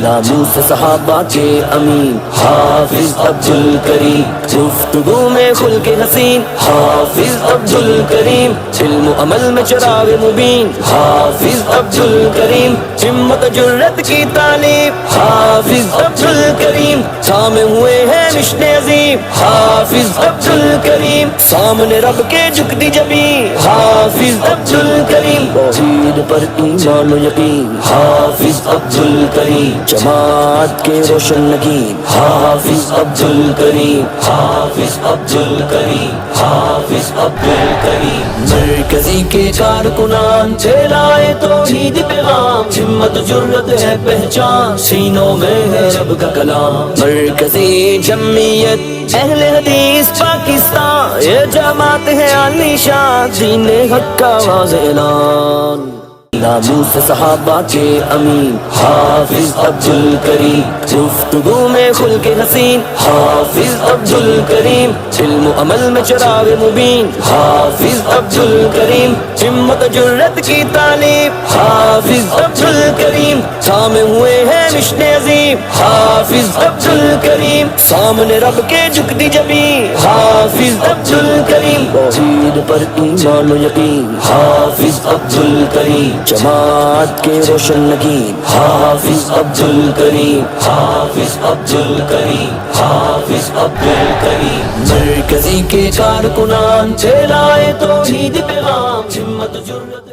ناموس سے صحابہ کے امین حافظ عبدالکریم، گفتگو میں خلق حسین حافظ عبدالکریم، علم و عمل میں چراغ مبین حافظ عبدالکریم، ہمت جرت کی تعلیم حافظ عبدالکریم، سامنے ہوئے ہیں مشن عظیم حافظ عبدالکریم، سامنے رب کے جھکتی جبین حافظ عبدالکریم، توحید پر ایمان و یقین حافظ عبدالکریم، جماعت کے روشن نگین حافظ عبدالکریم، حافظ عبدالکریم، حافظ عبدالکریم، مرکزی کے کارکنان چلائے توحید پیغام، ہمت جرت ہے پہچان، سینوں میں ہے رب کا کلام، مرکزی جمعیت اہل حدیث پاکستان، یہ جماعت ہے عالی شان، دین حق کا واضح اعلان، ناموس سے صحابہ کے امین حافظ عبدالکریم، گفتگو میں خلق حسین حافظ عبدالکریم، علم و عمل میں چراغ مبین حافظ عبدالکریم، ہمت جرت کی تعلیم حافظ عبدالکریم، سامنے ہوئے ہیں مشن عظیم حافظ عبدالکریم، سامنے رب کے جھکتی جبین حافظ عبدالکریم، توحید پر ایمان و یقین حافظ عبدالکریم، جماعت کے روشن نگین حافظ عبدالکریم، حافظ عبدالکریم، حافظ عبدالکریم، مرکزی کے کارکنان چلائے توحید پیغام، ہمت جرت